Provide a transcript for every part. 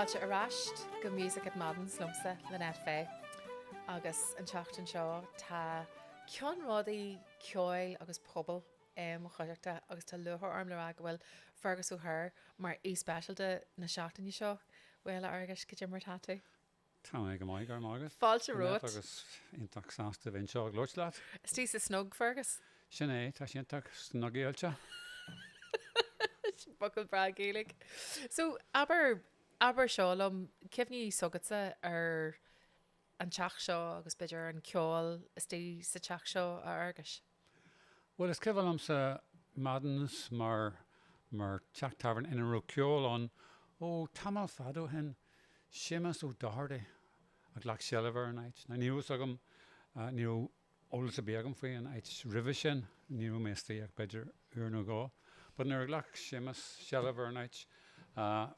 Fáilte aráist go music at Maddens lumsa Lynette agus an tseachtain seo tá ceannródaí cheoil agus pobail chuireachta agus tá luthar arm le bhfuil Fergus O'Hare mar specialte na seachtainní seo bhfuil agus go mar tatú. Tá go maiid gar mágad. Fáilte ruat. Agus intach sásta bhain seo glóit leat. Istí sa snog, Fergus? Sin é, tá sin intach snogéilte. Buckle bra Gaeilge. So, aber seolum, cifní sogatsa an teach seo agus beidir an ceol istí sa teach seo agus? Well, is cefal sa Maddens mar chathair in a ceol an tamal fado hen simas ó daharde ag lach seliver an ait. Na níos agam níú ólas a beagam faoi an ait rivision níú mestí ag beidir no gá. But nar lach simas seliver an ait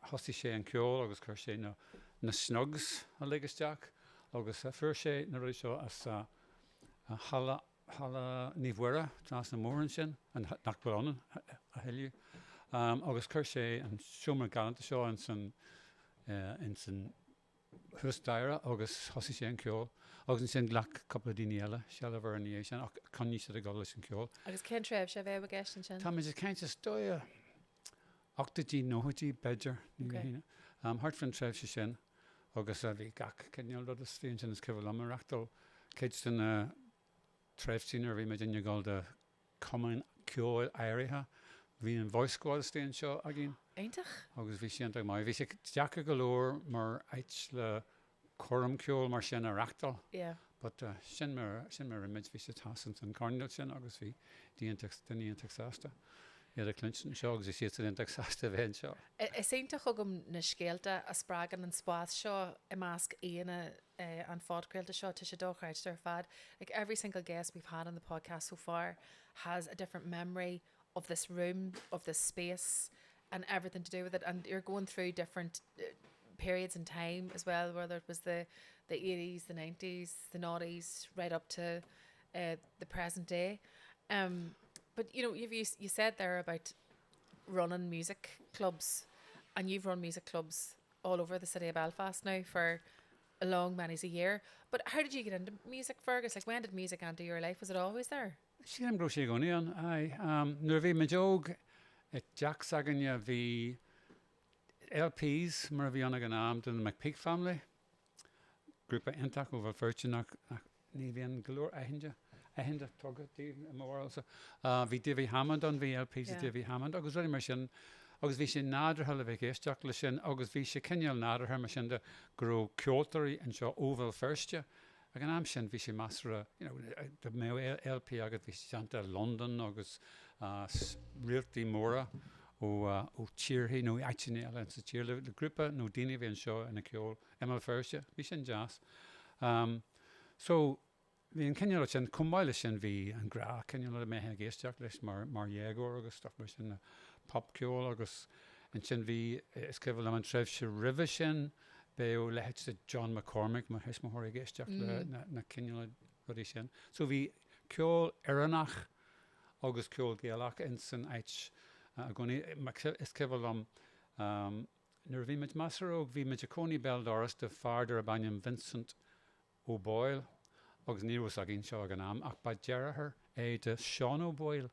hosti sé an ceol agus chuir sé na snugs a legasteach agus fuair sé na roi seo as hala níomhhuire tras na móran sin an nachbalanan a heiliú. Agus chuir sé an siúmar galanta seo in san húsdaire agus hosi sé an ceol agus an sin glach coppla daoine eile seliver an níos sin ach conní sé a gáil an ceol. Agus cén tréimh sé bheith bheith sin sin? Tá mé céint is dói octadí nóidí beidir hart fan tréimh sé sin agus a bhí gach ceanneal rud is tíon sin is cibh am arachtal céid sin tréimh sin ar bhí me dinne gáil de cumain ceol háirithe hí an voicescoil stíon seo a gin. Aintach? Agus bhí sin ag mai. Bhí sé deacha go leor mar ait le chom ceol mar sin arachtal. Yeah. But sin mar imid bhí sé tasant an carnil sin agus bhí daíonach sásta. Iad a clinton seo agus is siad daíonach sásta bhéin seo. Is éintach agam na scéalta a sprágan an spáth seo I másc aana an fádcréalta seo tu sé dóchráid ar fad. Like every single guest we've had on the podcast so far has a different memory of this room, of this space and everything to do with it, and you're going through different periods in time as well, whether it was the 80s, the 90s, the 90s, right up to the present day. But you know, you said there about running music clubs, and you've run music clubs all over the city of Belfast now for a long many's a year. But how did you get into music, Fergus? Like, when did music enter your life? Was it always there? Sílim bro sé gcóí an. Nuair bhí me jog Jack Saganya bhí LPs mar bhí anna an am den the McPeak family. Grúpa intach over Fergus ní bhíon glór aithinde tugad tí mór so bhí Davy Hammond an bhí LPs Davy Hammond agus ruí mar sin agus bhí sin nádrathe le bheith éisteach le sin agus bhí sé cinneal nádrathe mar sin de gro ceoltarí an seo óbhfuil Feirste. Ag an am sin bhí sé masra, de mé LP agad bhí sé London agus rialtaí móra ó tíorthaí nó aitíine eile sa tíor le grúpa nó daoine bhí an seo ina ceol mBéal Feirste, bhí sin jazz. So bhí an cinneal sin cumáile sin bhí an grá cinneal le méthe géisteach leis mar dhéagóir agus stuff mar sin pop ceol agus an sin bhí is cibhfuil am an tréimh se ribh sin Beo le het John McCormick mar heis mar horig geisteach le na cinneal rudí sin. So bhí ceol aranach agus ceol Gaeilge in san ait a gcónaí is cibhfuil am nuair bhí meid masaróg bhí meid a cónaí bell doras de fardar a bainneam Vincent O'Boyle agus níos a gin seo an am ach ba dearthair de Sean O'Boyle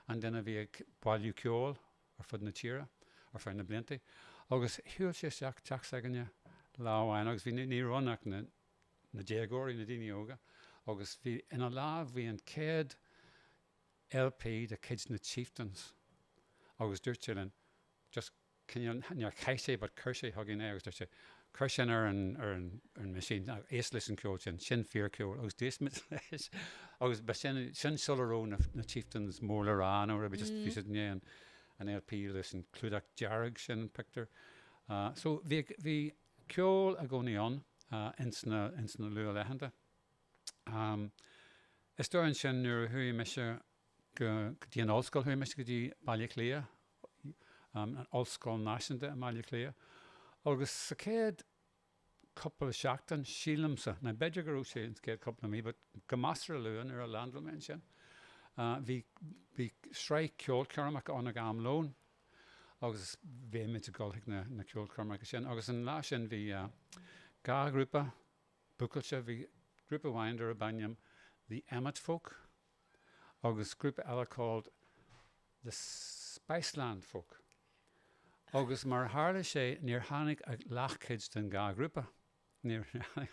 an denna bhí ag bailú ceol ar fud na tíre ar fear na blianta agus hiúil sé seach teach sagane láháin agus bhí ní runach na déagóirí na daoine óga agus bhí ina lámh bhí an chéad LP de Kids na Chieftains agus dúirt sin just near caiise bud chuir sé thugin agus dúirt sé chuir sin ar an machine éas leis an ceol sin fear ceol agus déismid leis agus ba sin solaró na Chieftains mór le rán ó raibh just bhí sé an LP leis an clúdach dearg sin picture. So bhí ceol a gcónaí an in sna lua leitheanta. Is dóir an sin nuair thuí meise go dtí an ollscoil thuí meise go dtí bailile clia an ollscoil náisiúnta a bailile clia agus sa céad couple seachtain sílamsa na beidir go raibh sé an céad couple mí, but go masra luan ar a landromain sin. Bhí sreich ceol cearmach an ag am lón agus bhé mit a gáilthaigh na ceol crumra sin. Agus an lá sin bhí gá grúpa, bucailte bhí grúpa bhain ar a bainam, the Emmet folk, agus grúpa eile called the Spiceland folk. Agus mar hála sé níor tháinig ag leachcuid den gá grúpa. Níor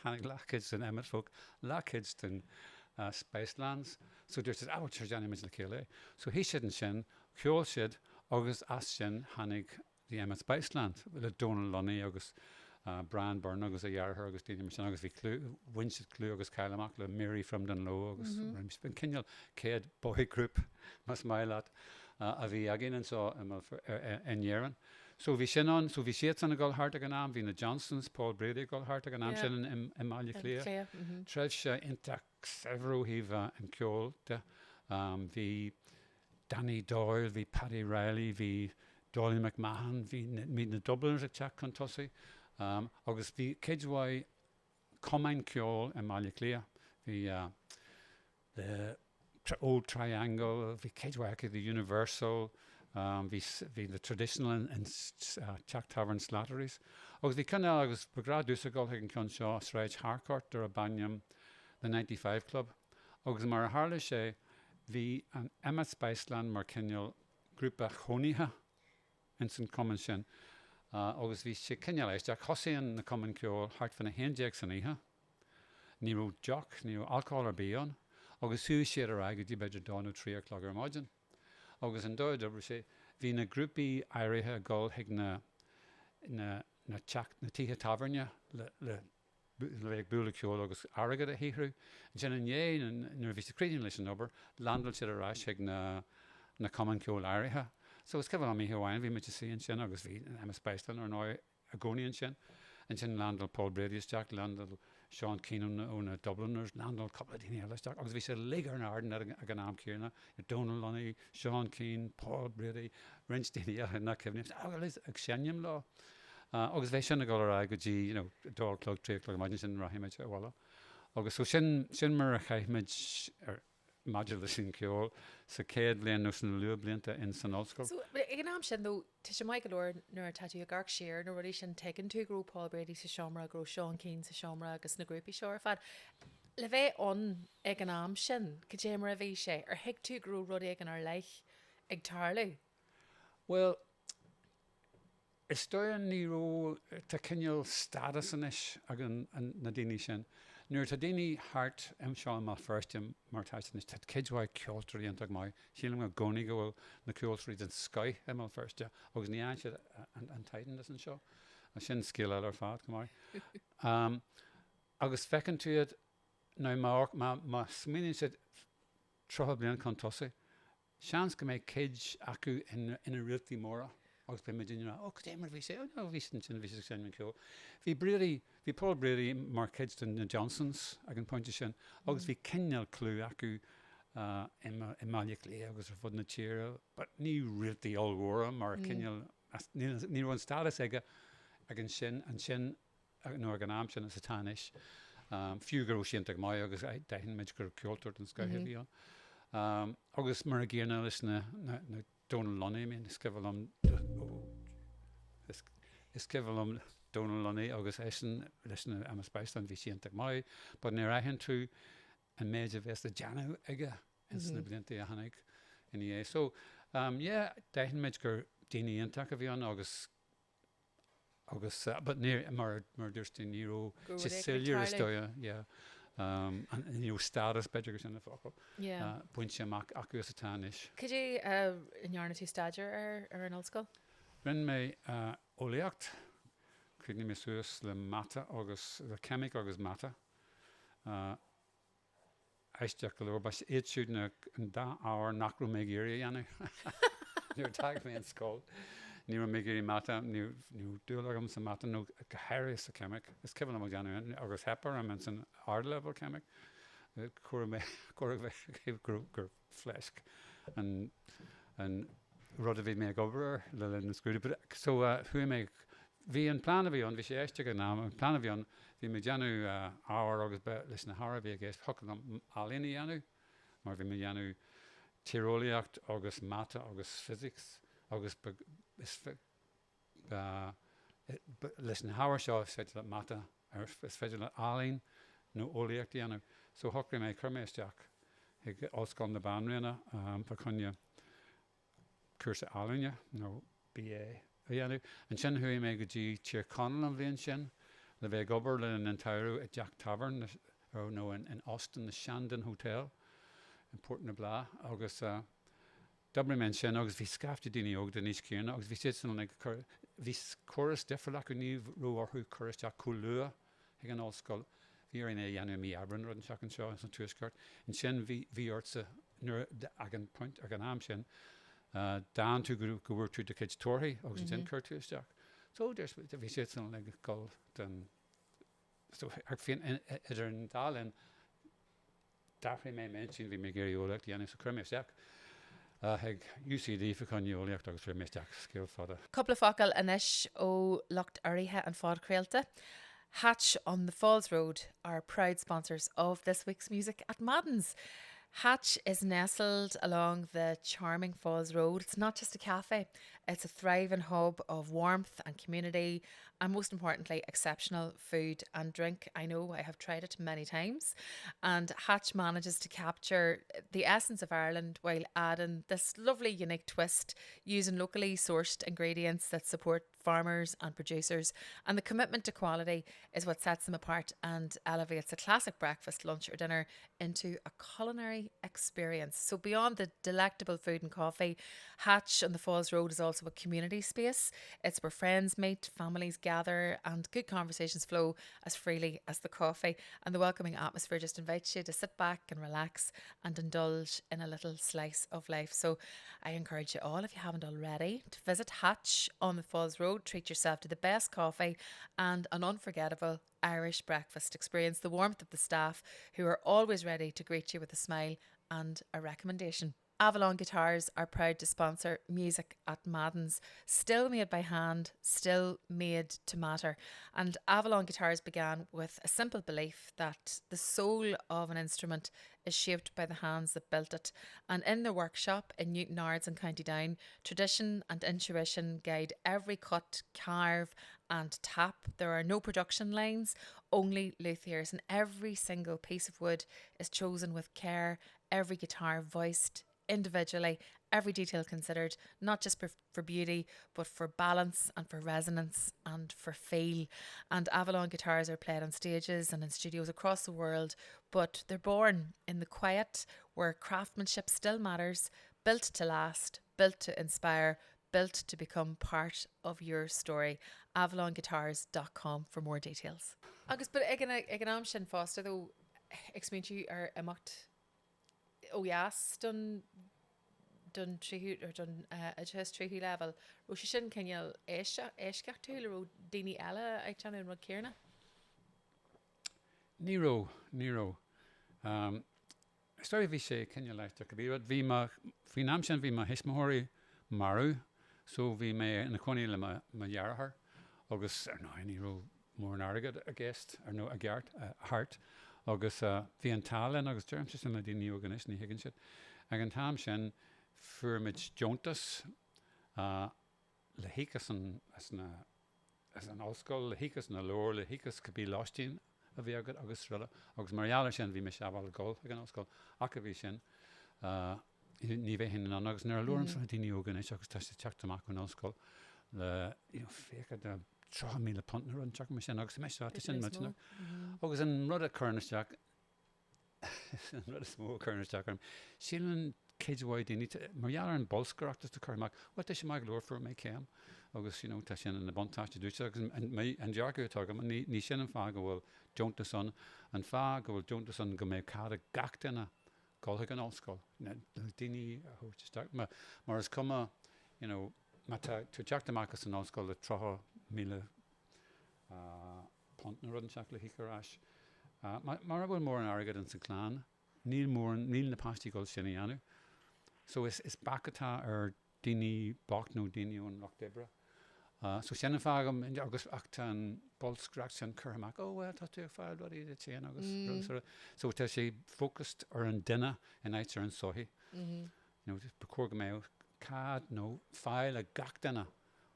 tháinig leachcuid den Emmet folk, leachcuid den Spicelands. So dúirt it, teir deanna imid le chéile. So hí siad an sin, cheol siad, agus as sin tháinig the Emmet Spiceland, le Donal Lunny agus Brian Byrne agus a dhearthar agus daoine mar sin agus bhí winsead clú agus caiileach le Mary from Dunlow agus ben cinneal chéad boy group mas maileat a bhí agin an so in Éireann. So bhí sin an, so bhí siad san a gáilthart ag an am, hí na Johnsons, Paul Brady gáilthart ag an am sin in Máile Clia. Treibh se intach several híh an ceol de. Bhí Danny Doyle, bhí Paddy Riley, bhí Dolly McMahon, bhí na Dubliners ag teach chun tosaí. Agus bhí céadhhaid cumain ceol in Máile Clia. Bhí the old triangle, bhí céadhhaid the Universal, bhí the traditional in Jack Tavern Slatteries. Agus bhí cynna agus begrad dúsa gáilthaigh an ceann seo sráid Harcourt ar a bainam the 95 Club. Agus mar hála sé bhí an Emmet Spiceland mar cinneal grúpa chónithe in san cumann sin. Agus bhí sé cinneal éisteach thosaíonn na cumann ceol hart fan na héindeag san ihe. Ní raibh jock, ní raibh alcohol ar bíon. Agus suas siad ar aige dí beidir 2 nó 3 o'clock ar maidin. Agus an dóid obair sé, bhí na grúpaí háirithe gáilthaigh na tithe taverne le búla ceol agus airgad a híhrú. An sin an dhéin nuair bhí sa crídín leis an obair, landal siad ar ais ag na cumann ceol háirithe. So it's cefal am I hawáin, bhí mit sé an sin agus bhí Emma Spiceland ar nói a gcónaí sin. An sin landal Paul Brady isteach, landal Sean Keenan ó na Dubliners, landal coppla daoine eile isteach. Agus bhí sé ligar na ardan ag an am céanna. Donal Lunny, Sean Keen, Paul Brady, rins daoine eile na cefnim. Agus ag seannim lá. Agus bheith sin a gáil ar go dtí, 2 o'clock, 3 o'clock, maidin sin rahimeid a bhla. Agus so sin mar a chaithmeid Modula sin ceol sa chéad bliain nó san luath blianta in san ollscoil. So ag an am sin though, tá sé Michael Orr nuair tatú a garc siar nó ruí sin taken tú grú Paul Brady sa seomra, grú Sean Keen sa seomra agus na grúpi seo ar fad. Le bheith an ag an am sin, go dé mar a bhí sé, ar hiic tú grú rudí ag an ar leich ag tarlú? Well, is dóan ní ró tá cinneal status inis ag na daoine sin. Nuair tá daoine hart seán má first mar taisan is tá céadhhaid ceoltarí ag mai. Sílam a gcónaí go bhfuil na ceoltarí den Sky má firste, agus ní an siad an taitan an seo. A sin scéal eile ar fad go mai. Agus fecinn tú iad ná má smíonn siad trotha bliain chun tosaí. Seans go méid céid acu ina rialtaí móra. Agus be me dine go dé mar bhí sé bhí sin bhí sin ceol. Bhí Paul Brady mar céid na Johnsons ag an pointe sin, agus bhí cinneal clú acu in Máile Clia agus ar fud na tíre, but ní rialtaí allhóra mar cinneal ní an status aige ag an sin nó ag an am sin as a tánis. Fiú gur sin ag mai agus daithn meid gur ceoltóirt an Sky bhí an. Agus mar a ggéarna leis na Donal Lunny, is cefal am Donal Lunny agus eisen leis na Emma Spiceland bhí siant ag mai, but ní raithin tú an méid a bheits a deanú aige in sna blianta a hanig in é. So, daithn meid gur daoine ionach a bhí an agus but ní mar dúirtí níró Siciliar is dóia, an níú status beidir sin na focail. Buinte amach acu as a tánis. Could you inhearna tú staidir ar an ollscoil? Rinn mé ólaíocht, chuigní mé suas le mata agus le cemic agus mata. Eisteach go leor, bas iad siúd na an 10 áir nachrú mé géirí anna. Níor tag mé an scóil. Ní mé géirí mata, ní dúlagam sa mata, nó cathair is a cemic. Is cefal am gan agus hepar am san hard-level cemic. Cúra bheith gur fleisc. An rud a bhí mé gobar le na scrúdi. So hui mé, bhí an plán a bhí an, bhí sé éiste go ná, an plán a bhí an, bhí mé deanú áhar agus leis na hara bhí a gcéist thucan am alíní deanú, mar bhí mé deanú tíreolaíocht agus mata agus physics agus listen háir seo féidir le mata ar is féidir le álainn nó ólaíochtaí anú. So thucra mé chumaisteach ag oscail na banríonna par chunne curtha álainne nó BA a dhéanú. An sin thuí mé go dtí tíor conal an bhíonn sin le bheith gobar le an tairú a Jack Tavern nó in Austin na Shandon Hotel in Port na Blá agus Dublin men sin agus bhí scafta daoine óg den níos céanna agus bhí siad san bhí choras defriach go níomh ruárthú choristeach coolua ag an ollscoil. Bhí ar ina dhéanú mí abran rud an seach an seo an tuaisceart. In sin bhí orsa ag an point ag an am sin dáin tú go bhfuir tú de cid torthaí agus an sin chuir tuaisteach. So there's bhí siad san le gáil den so ag fion idir an dálinn dafraí mé sin bhí mé géirí ólacht dhéanú sa chumaisteach. Heg UCD for iomaí agus for misteach skill fada. Couple of focal anish ó locht háirithe and fád creolta. Hatch on the Falls Road are proud sponsors of this week's music at Maddens. Hatch is nestled along the charming Falls Road. It's not just a cafe, it's a thriving hub of warmth and community, and most importantly, exceptional food and drink. I know I have tried it many times, and Hatch manages to capture the essence of Ireland while adding this lovely unique twist using locally sourced ingredients that support farmers and producers, and the commitment to quality is what sets them apart and elevates a classic breakfast, lunch or dinner into a culinary experience. So beyond the delectable food and coffee, Hatch on the Falls Road is also a community space. It's where friends meet, families gather and good conversations flow as freely as the coffee, and the welcoming atmosphere just invites you to sit back and relax and indulge in a little slice of life. So I encourage you all, if you haven't already, to visit Hatch on the Falls Road. Treat yourself to the best coffee and an unforgettable Irish breakfast. Experience the warmth of the staff who are always ready to greet you with a smile and a recommendation. Avalon Guitars are proud to sponsor music at Maddens. Still made by hand, still made to matter. And Avalon Guitars began with a simple belief that the soul of an instrument is shaped by the hands that built it. And in their workshop in Newton Ards in County Down, tradition and intuition guide every cut, carve and tap. There are no production lines, only luthiers, and every single piece of wood is chosen with care, every guitar voiced individually, every detail considered, not just for beauty but for balance and for resonance and for feel. And Avalon guitars are played on stages and in studios across the world, but they're born in the quiet where craftsmanship still matters, built to last, built to inspire, built to become part of your story. avalonguitars.com for more details. Agus but ag an am sin fásta though explained ar imacht ó yes done tríú or done a just tríú level ro si sin cinneal éisceach tú le ro daoine eile ag teann an rud céarna? Nero story bhí sé cinneal leiste go bhí bhí am sin bhí ma hismóirí marú so bhí mé ina coní le ma dhearthar agus ar nó ní ro mór an airgad a gceist ar nó a gceart a hart agus bhí an talin agus dearm sin na daoine organis ní higann siad ag an tam sin fuairmid Jontas le híchas as an ollscoil le híchas na leor le híchas go bhí láistín a bhí agad agus ruile agus marála sin bhí me seabhal gáil ag an ollscoil ach a bhí sin ní bheith hin an agus nar leorm san daoine organis agus tá sé teachtamach an ollscoil le fécha de 3,000 punt na run teach me sin agus meiste sin mu agus an rud a chuirneteach rud a smó chuirneteach arm sílan céidhhaid daoine marhealar an bolscoireachtas de chuirmach wat is sé mai glór for mé céam agus tá sin an na bontáiste dúte agus an dearcu tugam ní sin an fá go bhfuil Jontas an fá go bhfuil Jontas an go méid cad a gach duine gáiltha an ollscoil daoine a thuirteach mar is cuma má tú teachtamachchas an ollscoil le 3,000 punt na rud an seach le hicarráis mar a bhfuil mór an airgad an sa chláán níl na pastí gáil sin anú so is bacatá ar daoine bach nó daoine ón Loch Debre so sin fágam agus ach tá an bolscreacht sin chuirmach tá tú fáil rud iad té agus so tá sé focused ar an duine in áit ar an sothí be cuaga mé cad nó fáil a gachtainna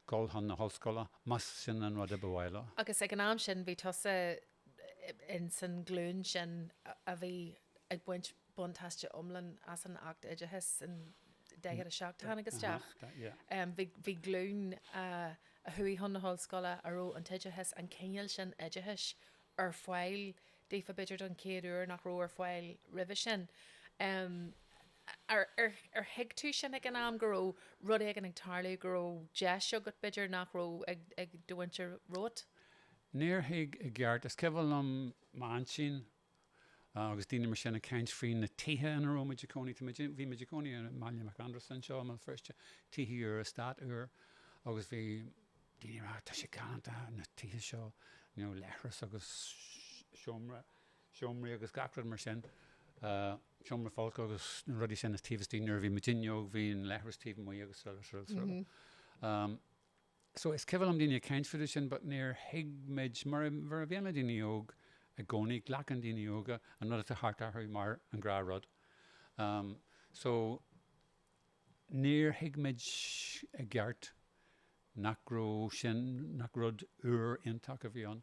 golhan na hoscola mas sin an rud a bhhaile. Agus ag an am sin bhí tosa in san glún sin a bhí ag buint buntáiste omlan as an act idehis in déad a seachtain agus teach. Bhí glún a thuí hon na hoscola aró an tidehis an ceol sin idehis ar fáil défa beidir an céad uair nach ró ar fáil ribh sin. Ar hiig tú sin ag an am goró rud ag an ag tarlaú goró deisio go beidir nach ró ag dúhaintear rót? Níor hiig a gceart is cebhfuil am man sin agus dtíine mar sin a ceint frín na tithe in a ró Midgecóní bhí Midgecóní an Máile Mac Anderson seo an firste tithe uair a stát uair agus bhí daoine rá tá sé galanta na tithe seo lechras agus seomraí agus gacrad mar sin seomra fáilc agus na rudí sin na tíomhtíínar bhí Midinneog bhí an lechras tíomh mu agus so is cebhfuil am daoine a ceint fiú sin, but níor hiigméid mar a bhéanana daoine óg a gcónaí ghlachan daoine óga an rud a hartarthaí mar an grá rud. So níor hiigméid a gceart nach rud uair intach a bhí an.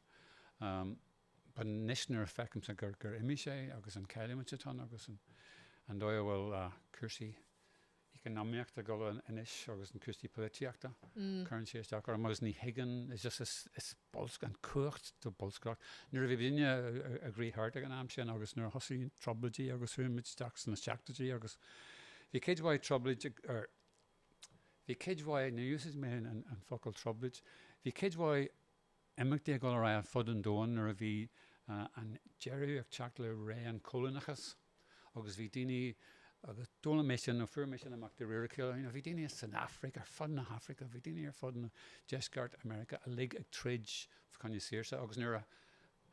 But nisnar fecum sa gur imi sé agus an ceilimtán agus an dóid bhfuil cursaí economiaachta go inis agus an cursaí polítiachta chuann sé isteach ar agus ní higan is just is bolsc an cuacht do bolscracht. Nuair a bhí bhíine a gríthart ag an am sin agus nuair thosaí trobladí agus thuimiisteach san na seachtatí agus bhí céadhhaid troblaid ar bhí céadhhaid na úsas mé an focail troblaid bhí céadhhaid imachtaí go ra fud an dóin ar a bhí an jeú ag teach le ré an cholanachas agus bhí daoine agus dóla mé sin nó fuair mé sin amach de riiriciil bhí daoine san Africa ar fud na Africa bhí daoine ar fud na Deisceart America a lig ag trid chunne síirsa agus nuair a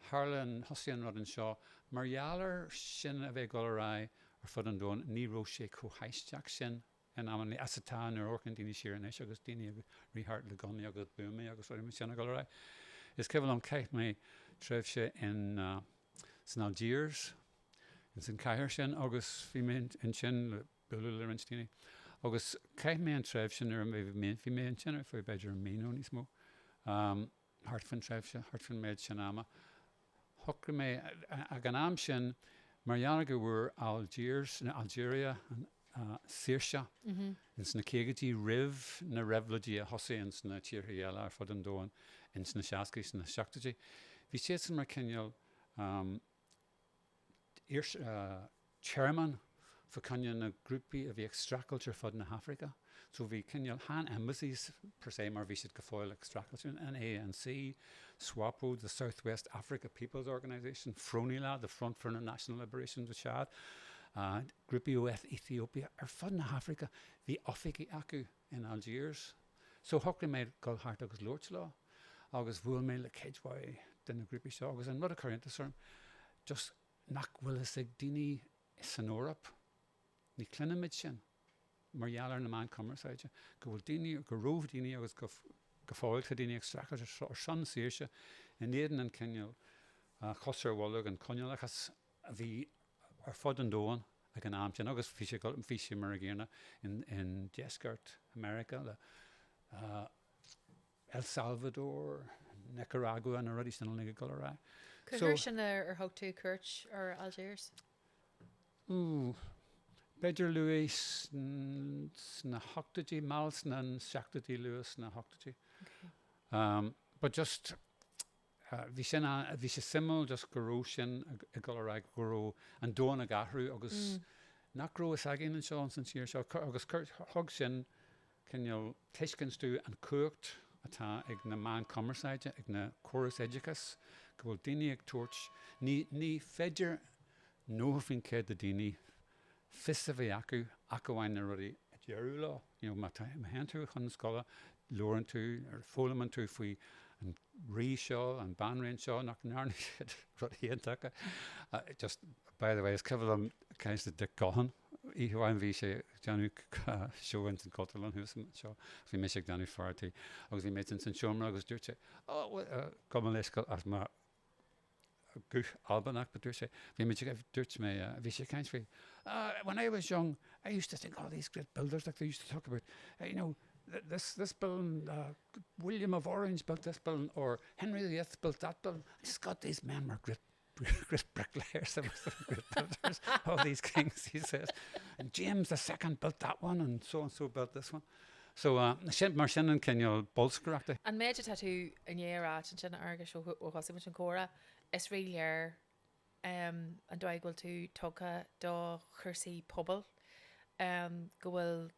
tharla an thosaíonn rud an seo margheallar sin a bheith go ra ar fud an dóin ní ró sé chumhaisteach sin an am asatán ar orchan daoine siarnéis agus daoine rithart le gonaí agus bumaí agus ruir me sinna go ra. Is cebhfuil am ceitt mé treibhse in san Algiers in san chathair sin agus bhí mé in sin le buú le rintíine agus ceitt mé an treibh sin ar bhí mé an sin ar faoi beidir míú níos mó hart fan treibhse hart fan méid sin ama thucra mé ag an am sin mar go bhfuair Algiers na Algeria Saoirse ins na céagadtí rih na revladí a thosaí na tíortha eile ar fud an dóin ins na seacaí na seachtatí. Bhí sé san mar ceol chairman fa cenne na grúpaí a bhí extracailte ar fud na Africa. So bhí ceol han embassies per se mar bhí siad go fáil extracailte an ANC, SWAPO, the Southwest Africa People's Organisation, Fronila, the Front for the National Liberation of Chad, grúpaí OF Ethiopia ar fud na Africa bhí ofici acu in Algiers. So thucla méid go hart agus Lords lá agus bhfuil mé le céadhhaid den na grúpaí seo agus an rud a chuirnta orm just nach bhfuil ag daoine san Eorop ní clunimid sin margheallar na man commerceide go bhfuil daoine go róh daoine agus go fáil chu daoine extracailte ar san Saoirse in éan an ceol chosar bhla an conealachas a bhí ar fud an dóin ag an am sin agus fí sé mar a ggéarna in Deisceart America le El Salvador, Nicaragua na rudí sin an go ra. Chuir sin ar thug tú cuirt ar Algiers? Beidir luas na hochtatí máls na seachtatí luas na hochtatí. But just bhí sé simú just goró sin a go ra goró an dóin a gahrú agus nach ró is agin an seo san tíir seo agus thug sin ceol teiscinstú an cuacht atá ag na man commerceide ag na choras éidechas go bhfuil daoine ag tuairt ní féidir nóhafinn céad a daoine fisa bheith acu bhhain na rudí a dearú lá má hen tú chun scola leorann tú ar fólaman tú faoi an rí seo an banraon seo nach nearna siad rud héantacha just by the way is cebhfuil am caiiste de gahan íháin bhí sé deanú seohaint an cultúil an hús seo bhí mé sé deanú fartaí agus bhí méid san seomra agus dúirte go leiscail as má good albanach, but there's a when I was young, I used to think all these great builders like they used to talk about, this building, William of Orange built this building, or Henry VIII built that building. I just got these men were great bricklayers, they were great builders, all these kings, he says. And James II built that one, and so built this one. So, mar sin an cinneol bolscreachta. An méide tú an dhéarát an sin agus ó hosimid an córa is ri léir an dóigil tú tucha do chursaí pobail go bhfuil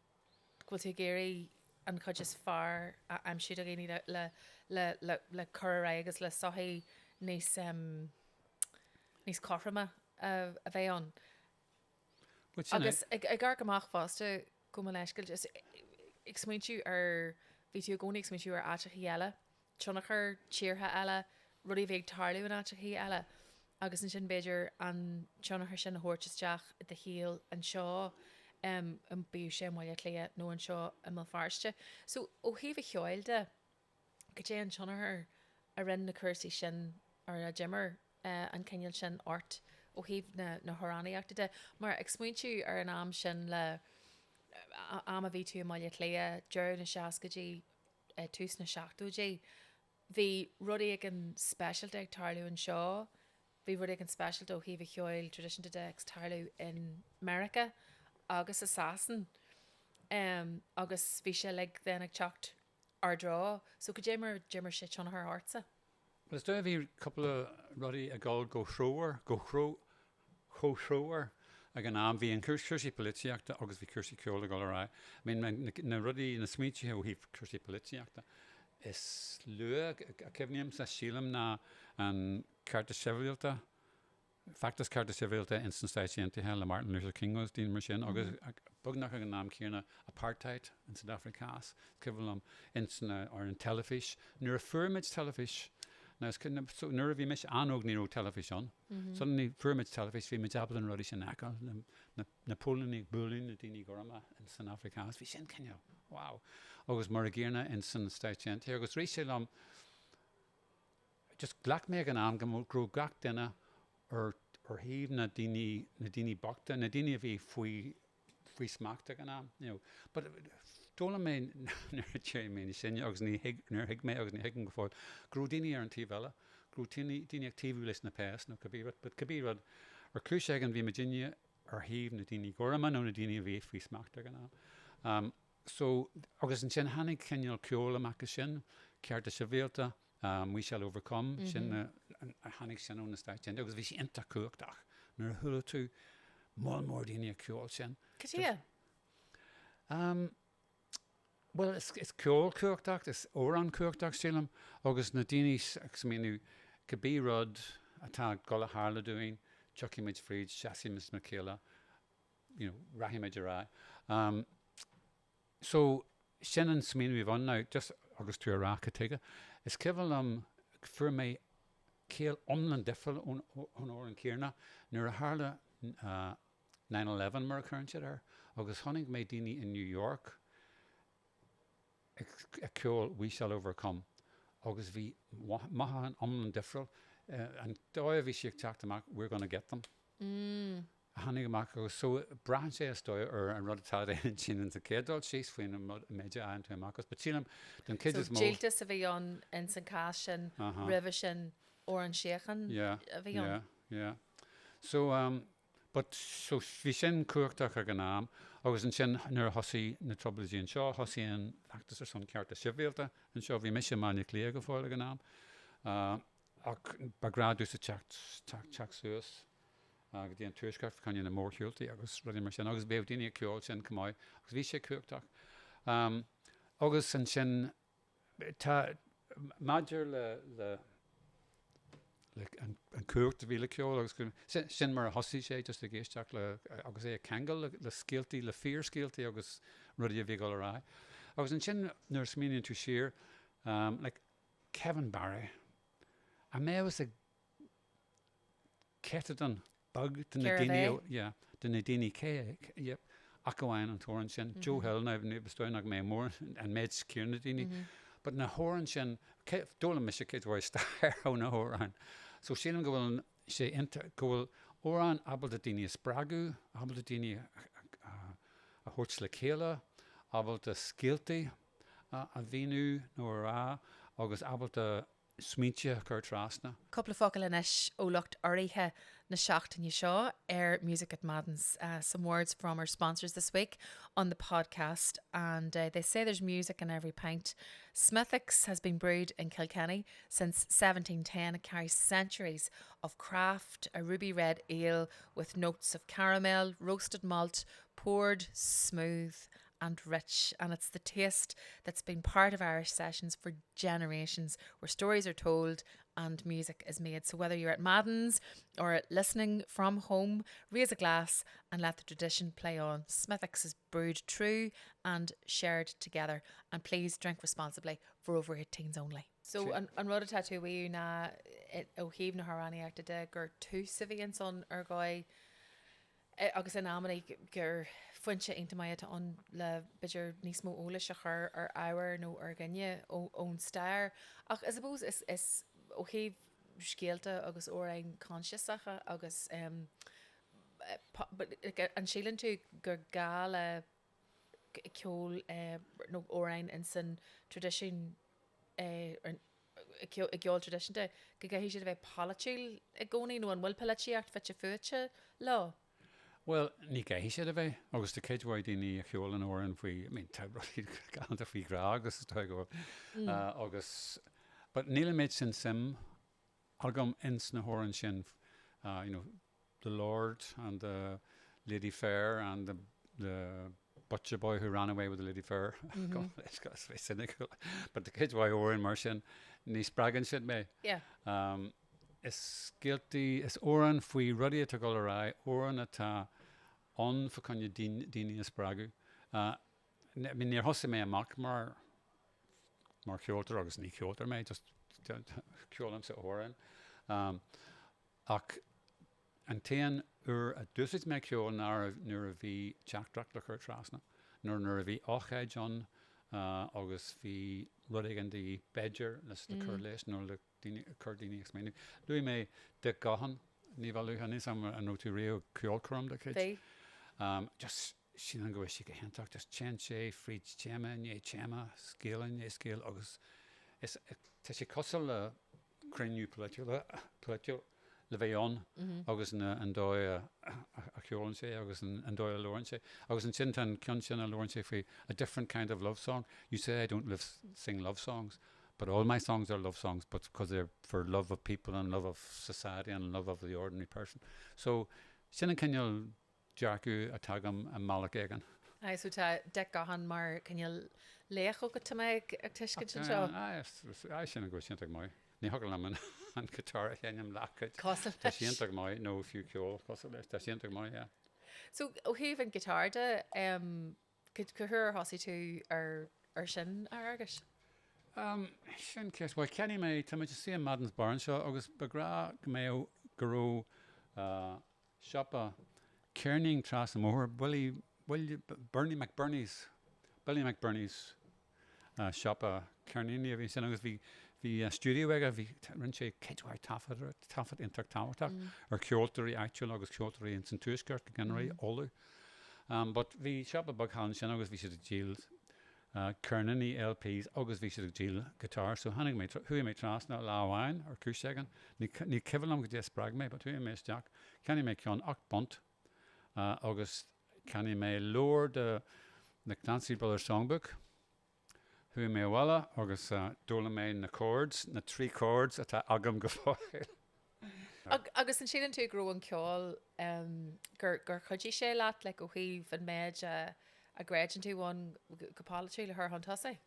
tú géirí an chud is fearr am siad a géine le chur agus le sochaí níos cóhrama a bheith an. Agus ag gar goach fásta go leiscail just ag smaointú bhí tú gcónaí ag smaointú áiteachí eile, tionachar tíortha eile, rudí bhéh tarlú an áiteachí eile, agus an sin beidir an tionachar sin na hórteteach de chéal an seo an bíú sé mhaile clia nó an seo an má Feirste. So ó híomh cheoil de go dé an tionachar a rinn na cursaí sin ar a Jimmer an cinneal sin ort ó híomh na háirithe de, mar ag smaointú ar an am sin le am a bhí tú maiile clia deir na seacadí tús na seachtúdí. Bhí rudí ag an specialte ag tarlú an seo, bhí rudí ag an specialte ó híomh cheoil tradition de ag tarlú in America agus assassin agus bhí sé le den ag teacht ar drá, so go Jimmer sé tionachar artsa. Well, is there a couple of ruddy a gold go thrower, ag an am bhí an cursaí políteachta agus bhí cursaí ceol a golará. I mean, na ruddy na smíthe ó híh cursaí políteachta is lua a cefníam sa sílam na an carta civilta, factus carta civilta instant staitiantithe le Martin Luther King was dín mar sin, agus bugnach an am cíarna apartheid in South Africa, ceflam instant or an telefish, nuair a fuirmid telefish. Now, so nuair a bhí mis anóg níú television, suddenly fuirmid telefish bhí mit abal an rudí sin aca, na pólaní búlín na daoine gorma in San Africás, bhí sin cinneal, wow. Agus mar a ggéarna in San Staitiant, agus rís sé lom, just glach mé an am go grú gach duine ar híomh na daoine bachta, na daoine a bhí faoi smachta an am, but dóla mé nuair sé mé sin agus ní hiig mé agus ní hiig go fáil grú daoine ar an tíomhile, grú daoine ag tíomhú leis na pés nó cabbírad, but cabbírad ar clúis ag an bhí Virginia ar híomh na daoine gorma nó na daoine a bhí faoi smachta an am. So agus an sin hanig cinneal ceol amach sin, ceart a sivéalta, we shall overcome, sin a hanig sin ón na Staitiant, agus bhí sé inta cuachtach, nuair a thula tú mór daoine a ceol sin. Catia? Well, it's ceol cuachtach, it's óran cuachtach sílam, agus na daoine mínú cabbírad atá gola hála dúin, chucimid fríd, seasimid macéla, rahimid ará. So, sin an smín we've on now, just agus tú ará catige, is ceval fur mé céal omlan diffil on oran céarna, nuair a hála 9/11 mar current ar, agus honnig mé daoine in New York, a ceol we shall overcome, agus bhí maithe an omlan diffil, and dóibh bhí siag teacht amach, we're going to get them. Hannig amach agus so brahan sé astóid ar an rud atá in sin an sa céaddal síos faoin méide an tú amachchas, but sílam den cid is mó. So díaltas a bhí an in san cás sin, ribh sin ó an siachan a bhí an. Yeah. So, but so bhí sin cuachtach ag an am, agus an sin nuair thosaí na trobalí an seo, thosaí an factus ar son ceart a sivéalta, an seo bhí mis máine clia go fáil ag an am, ach bagráú sa teach suas, agus dí an tuaisceart can na mór cheoltaí agus rudí mar sin, agus béh daoine ceol sin cumáid, agus bhí sé cuachtach. Agus an sin, tá maidir le an cuacht a bhí le ceol, agus sin mar a thosaí sé just a géisteach le agus é a cheangal le scialtaí, le fíor scialtaí agus rudí a bhí go ará. Agus an sin nuair smíonn tú siar, like Kevin Barry, a mé was a cetadan bug den na daoine cé, ach gohhain an tóran sin, Joe Hill na bhí bestoin ag mé mór an méid cíar na daoine, but na hóran sin, dóla me sé céad bhhair stair ó na hóran. So sílim go bhfuil sé go bhfuil órán abal a daoine spragu, abal a daoine a thuirt le chéile, abal a scialtaí a bhíú nó rá, agus abal a smíte curtha. Couple of focal inis ó lucht háirithe na seachtain seo music at Maddens. Some words from our sponsors this week on the podcast, and they say there's music in every pint. Smithwick's has been brewed in Kilkenny since 1710. It carries centuries of craft, a ruby red ale with notes of caramel, roasted malt, poured smooth and rich, and it's the taste that's been part of Irish sessions for generations, where stories are told and music is made. So whether you're at Maddens or listening from home, raise a glass and let the tradition play on. Smithwick's is brewed true and shared together, and please drink responsibly, for over 18s only. So an rud tattoo we na ó híomh na háirithe de gur tú sa bhíonn son ar gáid agus in amí gur fuinse einta mai an le beidir níos mó ólas a chur ar áhar nó ar gnne ón stair. Ach I suppose is ó híomh scéalta agus órainn consciousacha agus an sílann tú gur gá le ceol nó órainn in san tradition i gceol tradition de go gaithí siad a bheith palaitiúil I gcónaí nó an bhfuil palaitiíocht feitte fuite lá. Well, ní gaithí siad a bheith, agus de céadhhaid daoine a cheol an óran faoi, tabraí gananta faoi grá agus tá go agus, but níl méid sin sim agam ins na hóran sin, the Lord and the Lady Fair and the butcher boy who ran away with the Lady Fair. It's got very cynical, but the kids why óran mar sin ní spragan siad mé. Yeah. Is guilty is óran faoi rudí atá go rá óran atá on fa conne daoine is spragu. Níor thosa mé amach mar ceoltar agus ní ceoltar mé, just ceolam sa óran. Ach an téan a dúsid mé ceol nuair a bhí chathrach le curtha, nuair a bhí áchaid an agus bhí rudig an dí bedger leis le cur leis nó le curdaine ag smaoinú. Luí mé de gahan ní bhfuil luchanis am an nó tú réo ceolcrom de chéid. Just sin an go si go henach just chen sé fríd téama né téama scéalan é scéal agus tá sé cosal le cruniú pleitiúil le bheith an agus an dóid a cheolann sé agus an dóid a lorann sé agus an sin tan ceann sin a lorann sé faoi a different kind of love song. You say I don't sing love songs, but all my songs are love songs, but because they're for love of people and love of society and love of the ordinary person. So sin an ceanneal dearcú a tagam a malach éigean. So tá de gahan mar ceanneal léach go tá ag tuiscin sin seo? Sin an go sinntaach mai. Ní hogal am an guitar a chéanam lachad. Cosal Tá sinntaach mai, nó fiú ceol, cosal leis, tá sinntaach mai, yeah. So ó híomh an guitar de chuthúr hosí tú ar sin ar agus? Sin cés, well, ceannaí mé, tá muid sé an Maddens barn seo, agus begrá go mé goró siopa cearning tras am mór, Bernie McBurney's siopa cearning a bhí sin agus bhí studio aige bhí rinn sé céadhhaid tafad intach táhairteach ar ceoltarí actual agus ceoltarí in san túisceart go generaí ólu. But bhí siopa baghan sin agus bhí siad a díal cearnaí LPs agus bhí siad a díal guitar, so hanig mé thuí mé tras na láháin ar cúisegan ní cibhlam go dé sprag mé, but thuí mé isteach ceannaí mé ceann 8 bont agus ceannaí mé leor de na Clancy Brothers songbook. Hu mé bhile agus dóla mé na chords, na 3 chords atá agam go fáil. Agus an sílan tú grú an ceol gur chudí sé leat le go híomh an méid a gréidir tú bhain gopálaitiú le th hantasa?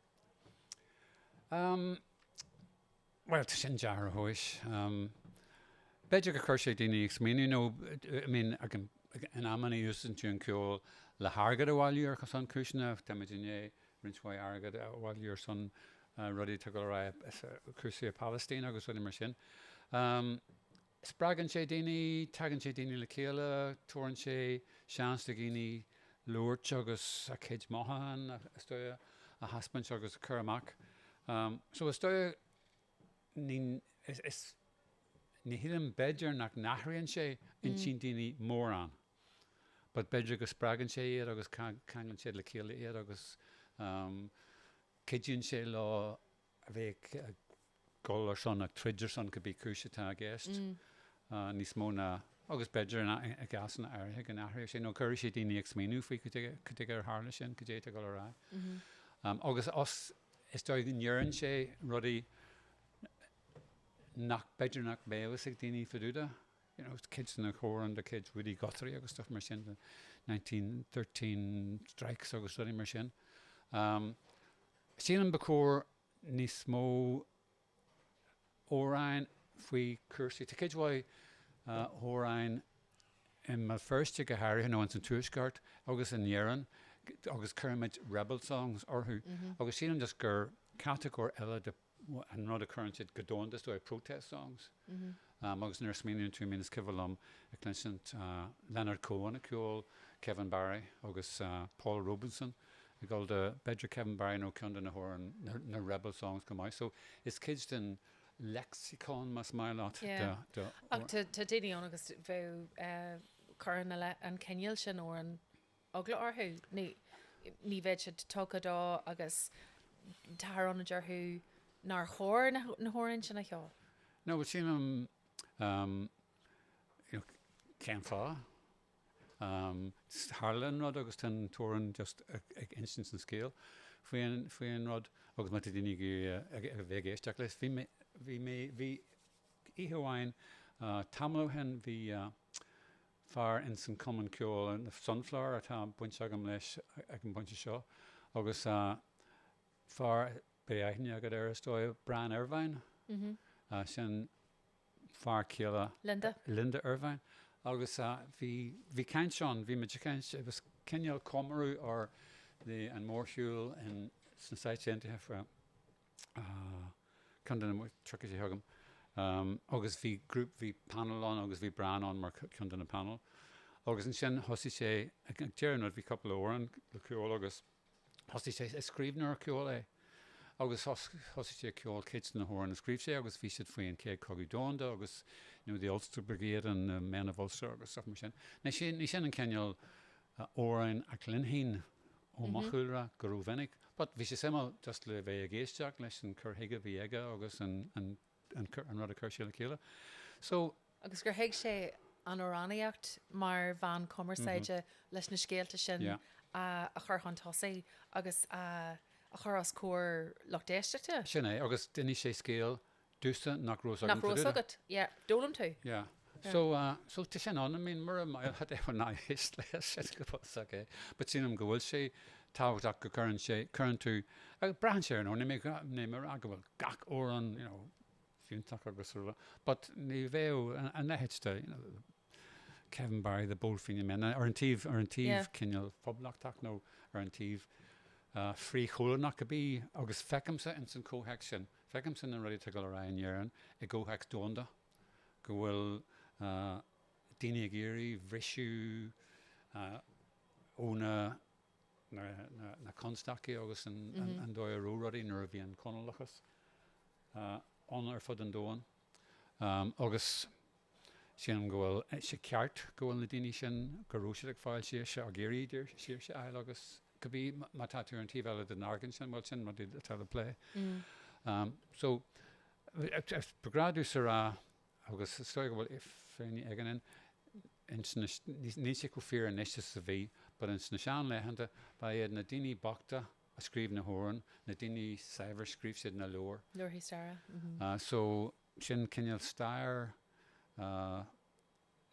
Well, tá sin dear a thuis. Beidir go chuir sé daoine ag smíonú, an ammaní úsan tú an ceol le hágad a bháilúar chus an cúisina, tá mé duine rinshoi agad a bháilúar son rudí tá go ra cúsaí a Palestine agus bhfuil mar sin. Spragan sé daoine, tagann sé daoine le céile, tuarann sé seans de gine luairt agus a céid maithan a haspant agus a chur amach. So is stoia ní ní hian beidir nach nachraíonn sé in sin daoine mór an. But beidir go spragann sé iad agus cangann sé le céile iad agus cidiann sé lá a bheith gol ar son ag trididir son go bhí cúise tá a gceist. Níos mó na agus beidir a gasan airthe go nachraíonn sé nó chuir sé daoine ag smíú faoi chuige ar hála sin go déta go rá. Agus os is dóid an dhearann sé rudaí nach beidir nach béhas ag daoine faúda. You know, kids in the core and the kids really Guthrie agus stuff mar sin, 1913 strikes agus study mar sin. Sílan becór níos mó óráin faoi cursaí. Tá kids why óráin in my first go háirithe nó an san túisgart agus in Éireann agus curmid rebel songs orthú. Agus sílan just gur categór eile de an rud a current go dóndas do protest songs. Agus nuair smíonn tú mínas cibhalom ag clinint Leonard Cohen a ceol, Kevin Barry agus Paul Robinson I gáil de beidir Kevin Barry nó ceann na hór na rebel songs go mai. So is kids den lexicon mas mai lot. Ach tá daoine an agus bheith churanna le an ceol sin ó an agla orthú. Ní bheith se tógadá agus tar an dearthú nar chóir na hórann sin na cheol. No, we've seen Ken Fa, Harlan Rod, August and Toran, just instance and scale. Fuin Rod, August Matidini, a Vegas checklist. Vi Ihuain, Tamlohen, vi far in some common ceol and the sunflower at a bunch of lesh, I can bunch of show. August far Beahnia got Aristoy, Bran Irvine. Sin far céile Linda Irvine agus bhí ceint seán bhí meid ceint it was ceol comhrú ar an mórthúil in san sáite aontaithe fra chun trucha sé thugam agus bhí grúp bhí panelán agus bhí breanán mar chun na panel agus an sin thosaí sé ag dearnad bhí couple óran le ceol agus thosaí sé scríbnar ceol é. Agus thosaí sé ceol kids na hór an scríb sé agus bhí siad faoin céad cogadh dónda agus the Ulster Brigade and the Men of Ulster agus stuff mar sin. Ní sin an ceol órain a clinhín ó machúra go rúbhainnig, but bhí sé sama just le bheith a géisteach leis an curthaige bhí aige agus an rud a cur sé le céile. So agus gur héig sé an amhránaíocht mar bhain commerceide leis na scéalta sin a chur an tosaí agus a chur as cór lochtéisteachta. Sin é, agus duine sé scéal dúsa nach rós agat. Nach rós agat, dólam tú. Yeah. So tá sin an, I mean, mar mail had éfa ná his leis go fosach but sínam go bhfuil sé táhachtach go current tú brahan sé nó ní mar aga bhfuil gach ó an, you know, fiúntach agus rúla. But ní bhéh an nehéiste, you know, Kevin Barry, the Bullfin men, ar an tíomh cineal poblachtach nó ar an tíomh frí cholanach go bí agus fecamsa in san cóhacht sin. Fecamsa an ruí go le rain Éireann I ggóhacht dónda go bhfuil daoine ag éirí bhrisú óna na constaci agus an dóir róradí nuair a bhí an conalachas an ar fud an dóin agus sin go bhfuil sé ceart go bhfuil na daoine sin go rúisiad ag fáil sé a géirí idir siar sé eil agus go bhí má táú an tíomh eile den argan sin bhil sin mar dí a tal play. So begradú sa rá agus stoig bhfuil if féinní aganin ní sé go fear an neiste sa bhí, but in sna seán leihananta ba iad na daoine bachta a scríb na hóran, na daoine saibhar scríb siad na leor. Leor hí Sarah. So sin cineal stair na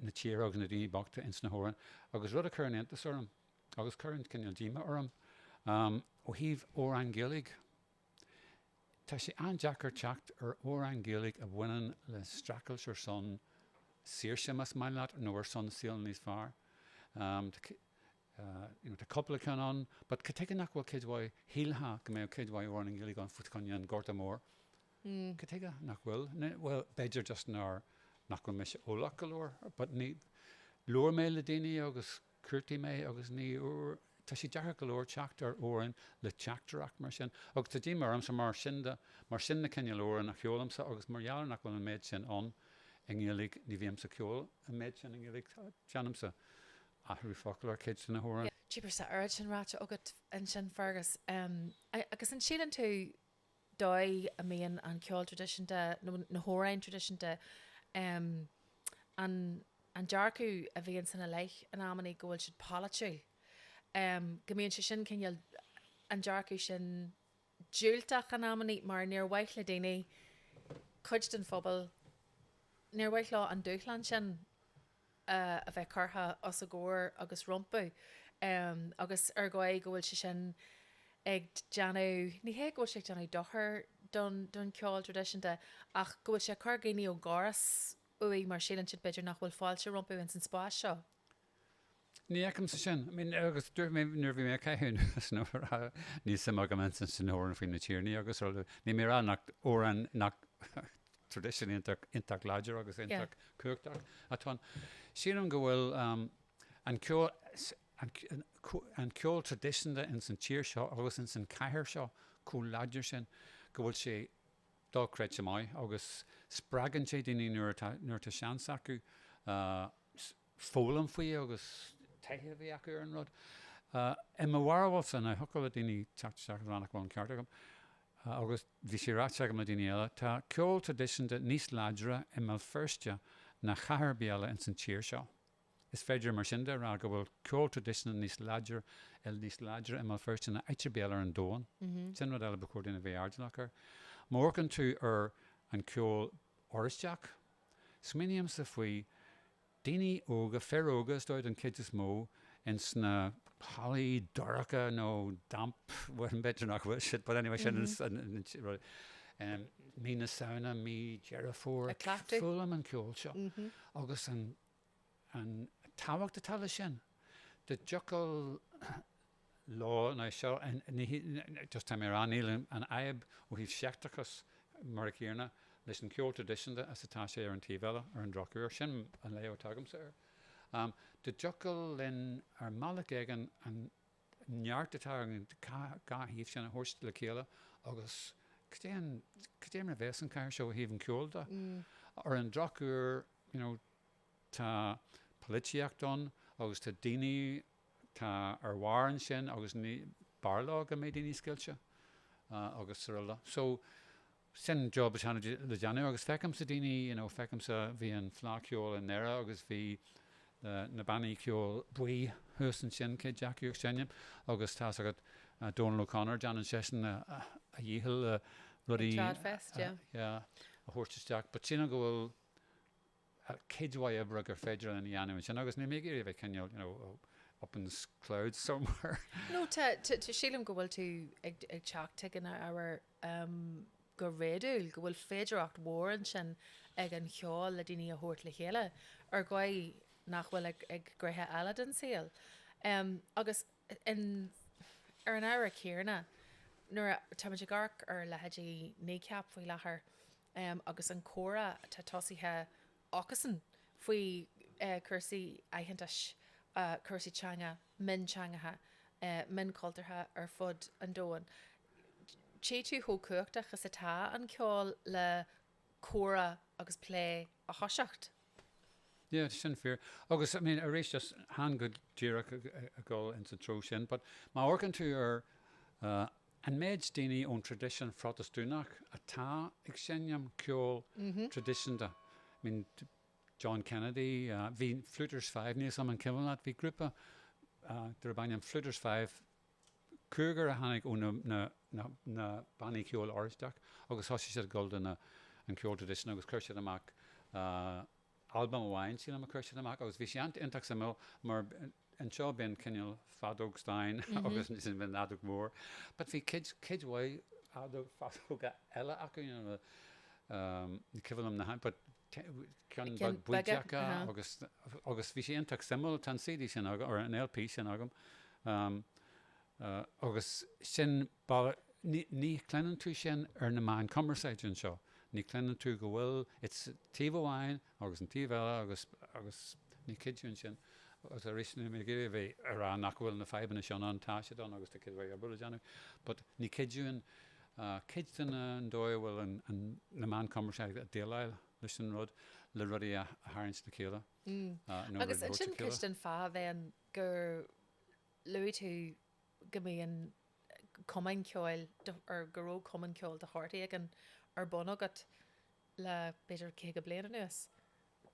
tíar agus na daoine bachta in sna hóran, agus rud a chur an antas orm, agus current cineal díma orm, ó híomh órán Gaeilge. Tá sé anjaachar teacht ar órán Gaeilge a bhaineann le stracail ar son saoirse mas maileat nó ar son síl níos fearr. Tá coppla ceann an, but caiteigh nach bhfuil céadhhaid híaltha go mbeadh céadhhaid órán Gaeilge an futcain gorta mór. Caiteigh nach bhfuil, well, beidir just nach bhfuil me sé ólach go leor, but ní leor mé le daoine agus curtha mé agus ní úr tá sé dearcha go leor teacht ar óran le teachtarach mar sin. Agus tá dí mar am sa mar sin na cineal óran a cheolamsa agus mar dhealar nach bhfuil an méid sin an Ingelig ní bhíam sa ceol a méid sin ingelig teanam sa ahrú focail kids in a hóra. Jeepar sa aird sin ráte agat an sin Fergus. Agus an sílan tú dói a míon an ceol tradition de na hórain tradition de an dearcú a bhíon sanna leich an ammaní gohfuil siad pálatú. Gomíonn se sin cinneal an dearcú sin dúilteach an ammaní mar níor bhaith le daoine chuid den phobal níor bhaith lá an dúchlan sin a bheith curtha os a ggóir agus rompu. Agus ar gáid gohfuil se sin ag deanú ní hé gohfuil se deanú dochar don ceol tradition de ach gohfuil se chur géine ó gáras uair mar sílan siad beidir nach bhfuil fáil se rompu in san spáis seo. Ní ecem sa sin. I mean, agus dúir mé nuir bhí mé caiithún ní sam agament san sin hóran faoin na tíirní agus ní mé rá nach tradition intach láidir agus intach cuachtach atá. Sílan go bhfuil an ceol tradition de in san tíir seo agus in san chathair seo cúil láidir sin go bhfuil sé dócréid sem mai agus spragan sé daoine nuair tá seans acu fólam faoi agus taithe bhí acu ar an rud. I mo bharhil san a thucail a daoine teach rannach bháin ceart agam agus bhí sé ráte agam le daoine eile tá ceol tradition de níos láidre i mBéal Feirste na chathair béala in san tíir seo. Is féidir mar sin de rá go bhfuil ceol tradition níos láidre i mBéal Feirste na aitir béala ar an dóin. Sin rud eile becúir daoine bhí ardach ar. Mórgan tú ar an ceol oristeach. Smíniam sa faoi daoine óga fearóga stoid an cid is mó in sna halaí doracha nó damp bhain beidir nach bhfuil shit, but anyway sin mí na saona mí dearafór fulam an ceol seo agus an táhacht a tala sin de jocal lá na seo just tá mé raníil an aib ó híh seachtachas mar chéarna leis an ceol tradition de as atá sé ar an tíbhile ar an drochúir sin an leo tagam sa ar. De jocal linn ar malach éigen an neartatá an híomh sin a thuirst le chéile agus ctéim na bheits an caiir seo a híomh an ceol da. Ar an drochúir tá políteacht don agus tá daoine tá ar bhhain sin agus ní barlá go mé daoine sciilte agus rulla. So sin job is hanna le deanú agus fecham sa daoine fecham sa bhí an phná ceol in nera agus bhí na bannaí ceol buí thus an sin cé deaciúach sinne agus tá agad Donal O'Connor Jan an sesin a dhíhil rudí a thuirteteach, but sin go bhfuil céadhhaid ebre gur féidir an dhéanú sin agus ní mé bheith cinneal up in the clouds somewhere. No, sílim go bhfuil tú ag teach in our go réadúil go bhfuil féidireacht mór an sin ag an cheol le daoine a thuirt le chéile ar gáid nach bhfuil ag grutha eile den síl. Agus ar an ára céarna nuair táid garc ar leheadí néceap faoi láthair agus an córa tá tosaithe ácasan faoi cursaí aitheantais cursaí teanga min teangatha min cultartha ar fud an dóin. Sé tú thó cuachtach is atá an ceol le córa agus plé a thoiseacht. Yeah, sin fear. Agus, I mean, a race just hand good díreach a go into tro sin, but má organ tú ar an méid daoine ón tradition frotastúnach atá ag sinnam ceol tradition da. I mean, John Kennedy, hí Fluters 5 níos am an cimhlat, hí grúpa der bainam Fluters 5 cúgur a hanig ó na bannaí ceol oristeach agus thosaigh siad gold an ceol tradition agus chuir siad amach album amháin síl am chuir siad amach agus bhí sé intach samil mar an seo bin cinneal fadóg stein agus sin bin adóg mór, but bhí kidhhaid adóg fadóga eile acu ní cibhlam na hain, but cean buideacha agus bhí sé intach samil tan CD sin agam ar an LP sin agam agus sin ní cleanan tú sin ar na main conversation seo. Ní cleanan tú go bhfuil it's tíomhháin agus an tíomhile agus ní kidún sin agus a risna mé géir bheith ará nach bhfuil na feibanna seán an táise don agus tá kidhhaid ar bula deanú, but ní kidún kids an dóil bhfuil an na main conversation a déalail leis an rud le rudí a hairint na chéile. Agus an sin Christian fá bhein gur luí tú gomíon cumann ceoil ar goró cumann ceoil de háirtaí ag an ar bon agat le beidir cé go bliana nuas.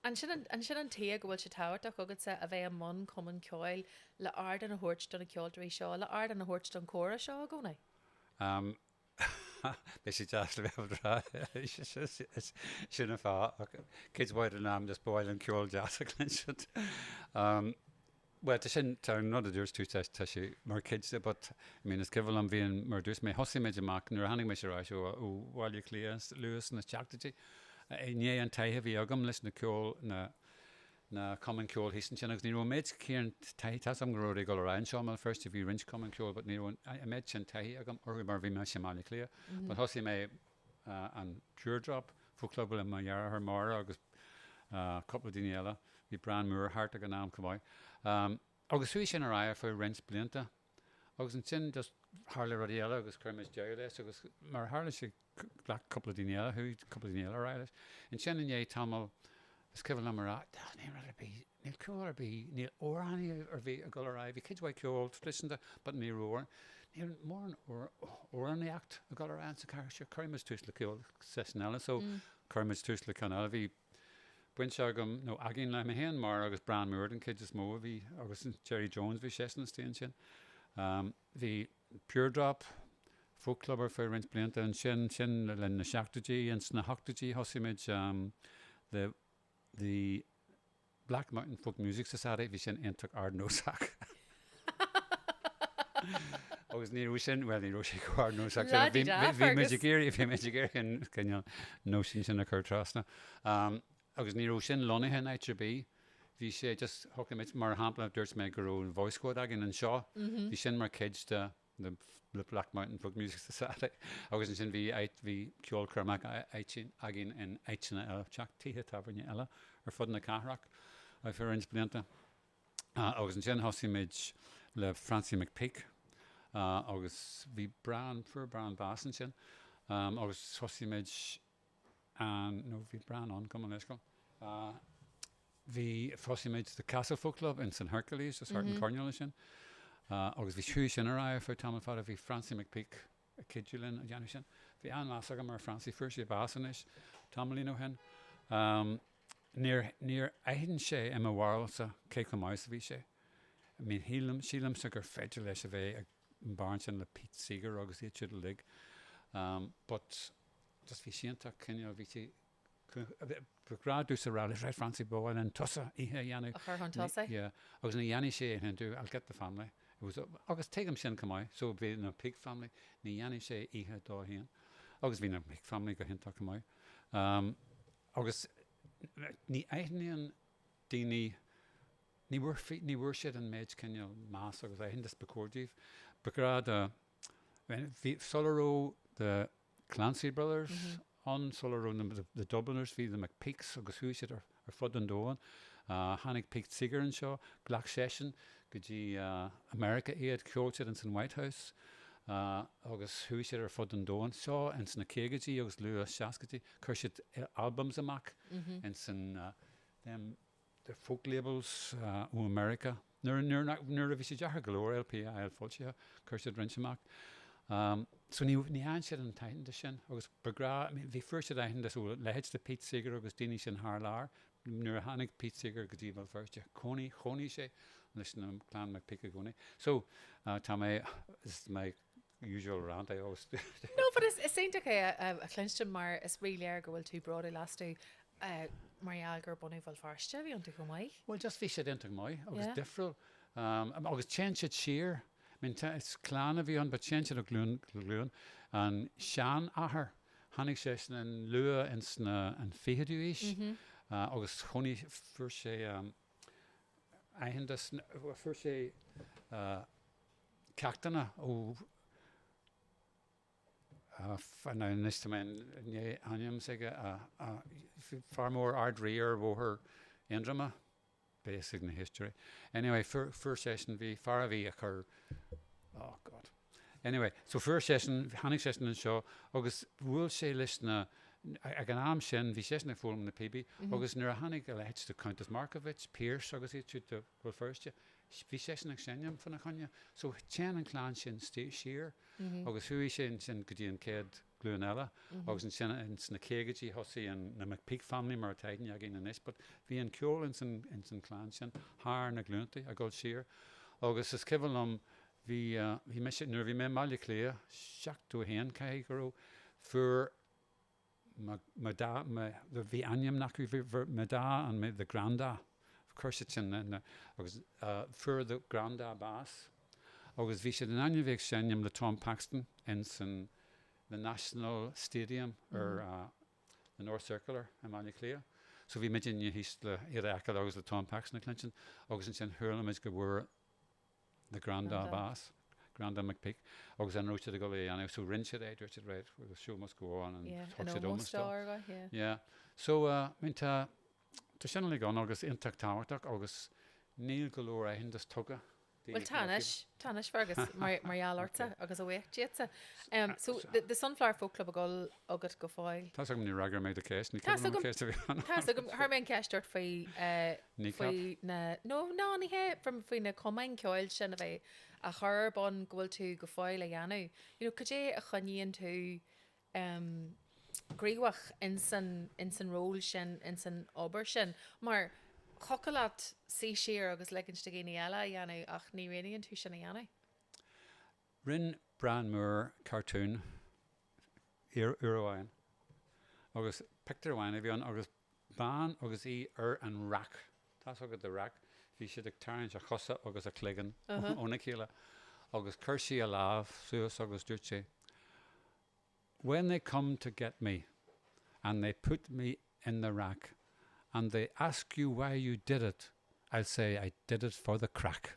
An sin an tí go bhfuil se táhairt agad sa a bheith an món cumann ceoil le ard an a thuirt don na ceoltarí seo, le ard an a thuirt don córa seo a gcónaí. Bes sé deas le bheithrá sinna fá kids bhaid an am just báil an ceol deas a glin well, tá sin tá nod a dúirs tú tá sé mar kids but I mean is cibhil an bhíon mar dús mé hosí méid amach nuair hanig mé sé rá ó bháil clías luas na teachtatí né an taithe bhí agam leis na ceol na common ceol hísan sin agus ní méid cían taithe am goróí go rain seo mal first bhí rinch common ceol but ní méid sin taithe agam or mar bhí me sem mála clia but hosí mé an pure drop fúclubal in mar ar mar agus couple of daoine eile bhí brand múr hart ag an náam cumáid agus suí sin ar air faoi rins blianta agus an sin just hála rudí eile agus chuimiis deir leis agus mar hála sé couple of daoine eile chuí couple of daoine eile ar leis an sin in é tamil is cibhil am mar níl ceol ar bí níl óránaí ar bhí a go ra bhí kids bhaid ceol trisanta but ní róir níl mór an óránaíocht a go ra sa car se chuimiis tús le ceol sesinile so chuimiis tús le canal bhí buint agam nó agin le me héan mar agus brand múir an kid is mó bhí agus Jerry Jones bhí sesin stíon sin bhí pure drop folklubber faoi rins blianta an sin le na seachtatí an sna hachtatí hosimid the Black Mountain Folk Music Society bhí sin intach ard nósach agus ní sin well ní sé go ard nósach bhí medigéir an cinneal nó sin a chur trasna agus ní sin lonithe ITB bhí sé just hocaimid mar hampla dúirt mé gur an voice code agin an seo bhí sin mar kids the Black Mountain Folk Music Society agus an sin bhí ceol crumach agin in éitina eile teach títhe tabarne eile ar fud na cathrach a fear rins blianta agus an sin hosimid le Francie McPeak agus bhí brand basan sin agus hosimid no bhí brand an cum leis go bhí hosimid the Castle Folk Club in St Hercules a certain Cornwall sin agus bhí siú sin ar for tam fada bhí Francie McPeak a kidulin a dhéanú sin bhí an más agam mar Francie fuair sé basan is tamlín ó hen níor éitheann sé am a bhharil sa cé go mais bhí sé I mean sílam sa gur féidir leis a bheith an barn sin le Pete Seeger agus iad siad lig but just bhí sianta cinneal bhí sé grad dús a rally right Francie Bowen and tusa ihe Yannick agus na Yanni sé and do I'll get the family it was agus take him sin come so be in a pig family na Yanni sé ihe dá hian agus bhí na pig family go hin tak come agus ní éithníon daoine ní bhuair siad an méid cinneal más agus éithn des becordíh begrad bhí Solaró the Clancy brothers on Solaró the Dubliners bhí the McPeaks agus thuú siad ar fud an dóin Hannig Peak Seeger an seo Black Session go dtí America iad ceoltead in san White House agus thuú siad ar fud an dóin seo in san na céigetí agus luas seacatí chuir siad albums amach in san the folk labels ó America nuair a bhí sé deartha glóir LP a fáilte chuir siad rint amach so ní an siad an taitan de sin agus begra bhí fuair siad aitheann des ó lehéid de Pete Seeger agus daoine sin thar lár nuair a tháinig Pete Seeger go dtí bhil firste choní sé leis na plán McPeak a gcónaí so tá mé is my usual rant I always No, but it's saying a clinchton mar is really go bhfuil tú broad last tú Marial gur bunny bhil farste bhí an tú go mai well just bhí siad inta mai agus difriúil agus change siad siar it's clán a bhí an but change siad a glún an sean ahar hannig sé an lua in sna an féadú is agus choní fuair sé aitheann fuair sé ceachtainna ó fanna nistamen aniam sige far more ard rear bhór indrama basic na history anyway first session vi far vi a chur oh god anyway so first session hannig session an seo agus bhfuil sé leis na ag an am sin, bhí sé na fóm na PB, agus nuair a hanig a leid de Countess Markovich, Pierce agus iad siúd de bhfuil Feirste, bhí sé na senim fanna chunne, so tean an chlán sin siar, agus thuí sin go dtí an chéad glúin eile, agus an sin na chéigetí hosaí an na McPeak family mar taidin ag in is, but bhí an ceol in san chlán sin, thar na glúntaí a gáil siar, agus is cibhil hí me sé nuair bhí mé maiile clia, seachtú héan cai go fuair bhí aim nach me dá an mé de granda, chuirse sin agus fuair de granda bás, agus bhí sé den aim bhéh sin le Tom Paxton in san the National Stadium or the North Circular in Maniclea. So we imagine you his the Iraq agus the Tom Paxton Clinton, agus in Hurlem is go the Granda Bass, Granda McPeak, agus an route to go and so rinse it Richard Red, the show must go on and touch it almost. Yeah. So minta to generally gone agus intact tower agus Neil Galore Hindus Tugga. Well, Tanis Fergus, mBéal orta agus uair. So the Sunflower Folk Club agad go fáil. Tá agam ní ragar méid a céist, ní cebham céist a bhí. Tá agam haar main ceistúirt faoi na ní hé faoi na cumain ceoil sin a bheith a chur bon gohfuil tú go fáil a dhéanú. You know, could you a chuníonn tú gríomhach in san ról sin, in san obair sin, mar chocolate sí siar agus legann de géine eile dhéanú ach ní réíonn tú sin a dhéanú. Rin Branmúr cartoon Uair agus picture bhain a bhíon agus bán agus an rack. Tá agad de rack. Bhí siad ag tarint a chosa agus a clégan óna chéile agus chuirsí a lábh suas agus dúirt sé. When they come to get me and they put me in the rack and they ask you why you did it, I'll say I did it for the crack.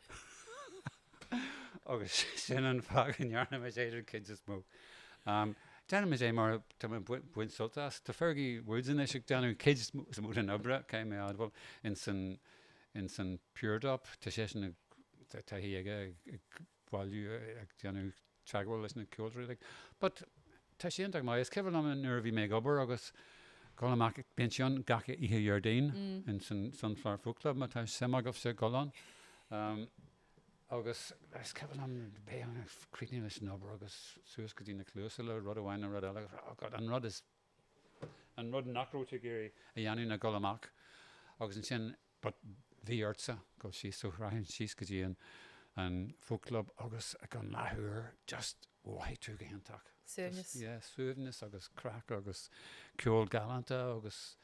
Agus sin an fágan jarna me éidir kids is mó. Déanam me mar tá buin soltas, tá fergi words in isig déanú kids is mú an obra, cai me adbal in san pure dop, tá sé sin tá hí aige bháilú ag déanú teagháil leis na ceol. But tá sé intach mai, is cefal am an nervhí mé obair agus Golamach pension gacha ihe Jardine in Sunflower Folk Club, maar thuis semag of se golan. Agus is cefal am bé an creating leis nobar agus suas go dtína clúsile rud a bhain a rud eile. Oh God, an rud nachró te géirí a dhéanú na Golamach agus an sin, but bhí ortsa go sí so rahin síos go dtí an folk club agus ag an láthúr just wai tú géantach. Suimnis. Yeah, suimnis agus crack agus ceol galanta agus.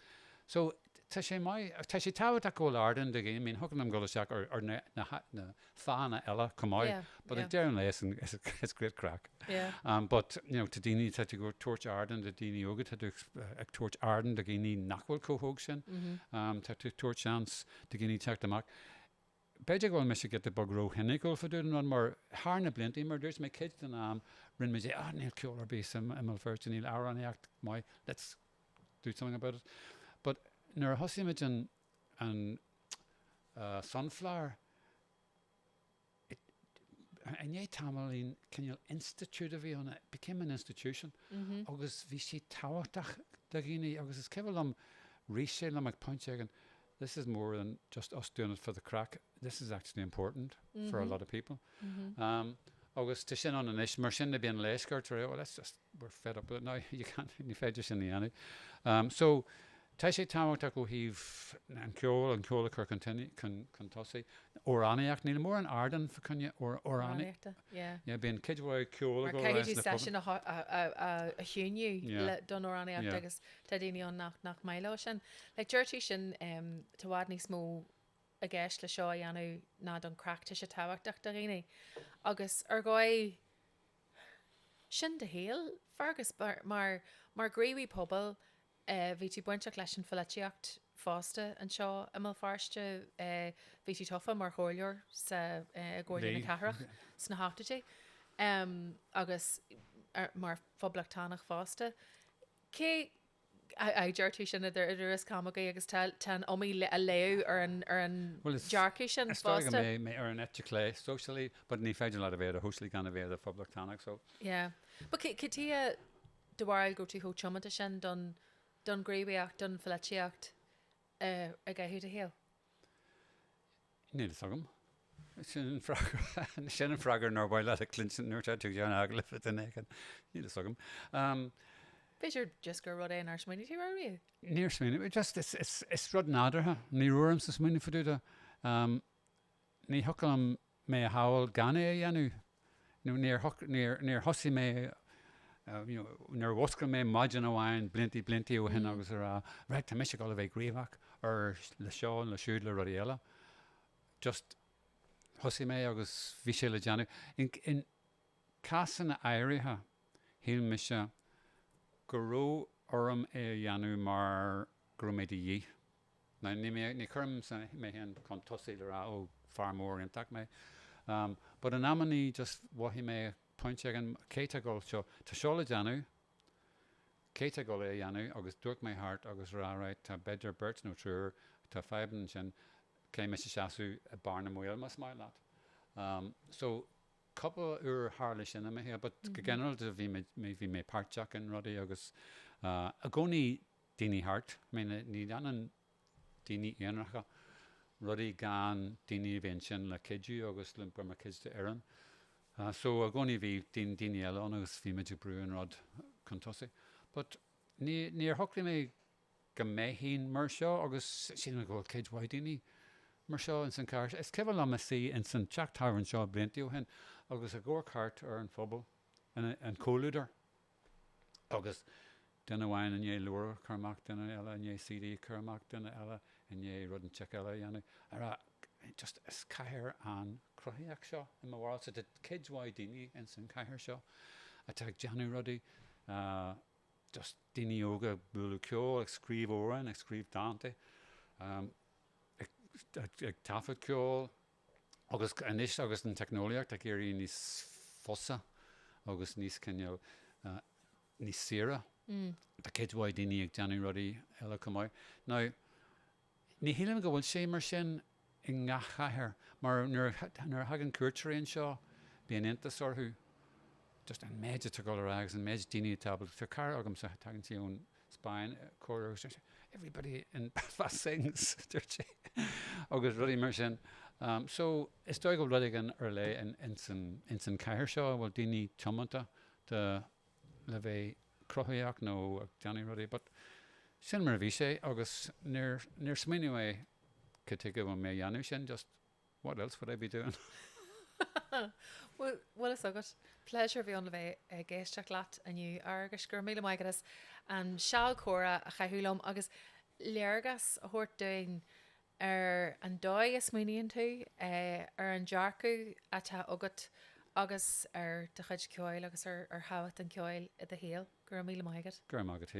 So tá sé táhaid a ggóil ardan de géin, mín thugann am gola seach ar na fána eile cumáid, but ag dearan leis it's great crack. Yeah. But you know, tá daoine tá go tuairt ardan de daoine ógad tá ag tuairt ardan de géine nachhfuil cóthóg sin. Tá tú tuairt seans de géine teacht amach. Beidir goil me sé get de bogró hennig goil faúin an mar hána blianta mar dúirs mé kids den rinn me sé níl ceol ar bís imil first níl amhránaíocht mai, let's do something about it. But nuair hosimid an sunflower and é tamalín cinneal institute a bhí an it became an institution agus bhí si táhachtach de géine agus is cefal am rísé am ag point again. This is more than just us doing it for the crack. This is actually important for a lot of people. Agus tá sin an inis mar sin na bíon léisgart well, we're fed up with it now. You can't ní féidir sin ní so tá sé táhachtach go híh an ceol a chur chun tosaí óránaíocht níl mór an ardan fa chunne óránaíochta. Yeah, bíon kidhfuil ceol go leis na session a hiúniu don óránaíocht agus tá daoine an nach maiile sin. Le dúirtí sin tá bhád níos mó a gceist le seo dhéanú ná don crackta sé táhachtach do réine. Agus ar gáid sin de héal Fergus mar gréimhí pobail bhí tú buinteach leis an filletíocht fásta an seo imil Feirste bhí tú tofa mar chóileor sa gcóirlín na cathrach sna hátaí agus mar phoblachtánach fásta. Cé deirtú sin idir is cámaga agus tan omí a leo ar an dearcaí sin fásta. Mé ar an ete lé socially, but ní féidir le a bhéad a thuslí gan a bhéad a phoblachtánach so. Yeah. But cé tí de bhhail go tú chumanta sin don don gríbeocht, don fletíocht a gaithú a héal. Níl sagam. Sin fragar nor bhile a clinton nuir tú dean aglah in écan. Níl sagam. Beidir just gur rud é ar smaoine tú raibh. Níor smíine, just is rud nádartha. Ní ruairm sa smíine faúda. Ní thucail mé a háil gan é dhéanú. Níor thosaí mé nar bhoscail mé maidan amháin blinti ó hin agus ar right tá meise gáil a bheith gríomhach ar le seo le siúd le rudí eile. Just thosaí mé agus bhí sé le deanú. In casan na áirithe híl me se go ró orm é dheanú mar gur méid dhí. Ní chum mé hen chun tosaí le rá ó far mór intach mé. But an ammaní just wahí mé pointe an céite gáil seo. Tá seo le deanú, céite gáil é dheanú agus dúirt mé hart agus ráráid tá beidir beirt nó trúr tá feban sin cé me se seaasú a barna mhuiil mas mai leat. So couple uair hála sin am hé, but go general bhí mé páirteach an rudaí agus a gcónaí daoine hart, ní anan daoine aonracha rudaí gan daoine bhíonn sin le cidiú agus limpar mar cid éan. So a gcónaí bhí daoine eile agus bhí meidir brú an rud chun tosaí. But níor thocla mé go méhín mar seo agus sin me ggóil cid mhaid daoine mar seo in san cáir. Is cebhal am sí in san chathair an seo bliantí ó hen agus a gcóir cart ar an phobal an cóúidir agus duna bhhain in é luair chumhacht duna eile in é CD chumhacht duna eile in é rud an check eile dhéanú ar just is chathair an cruthaíocht seo in má bhráil sa de cid mhaid daoine in san chathair seo a teag deanú rudaí just daoine óga búlú ceol ag scríomh óran ag scríomh dáanta ag tafad ceol agus anis agus an technoliacht ag éirí níos fosa agus níos cinneal níos sira tá cid mhaid daoine ag deanú rudaí eile cumáid. Now ní hílim go bhfuil sé mar sin i ngach chathair mar nuair hagan curtha seo bíon intas orthú just an méide tá gáil agus an méid daoine tabal tá car agam sa tagan tí ón Spain choir everybody in Belfast sings agus rudaí mar sin. So is dóigh go rudigan ar le in san chathair seo bhfuil daoine tiomanta le bheith cruthaíocht nó ag deanú rudaí, but sin mar bhí sé agus níor smíniú é go bhfuil mé dheanú sin, just what else would I be doing? Well is agad pleasure bhí an le bheith géisteach leat aniu agus gur míle maigedas an seáil córa a chaithúlam agus léargas a thuirt doin ar an dóid is muíonn tú ar an dearcú atá agat agus ar de chuid ceoil agus ar hahat an ceoil i a héal gur míle maigad. Gur maigad.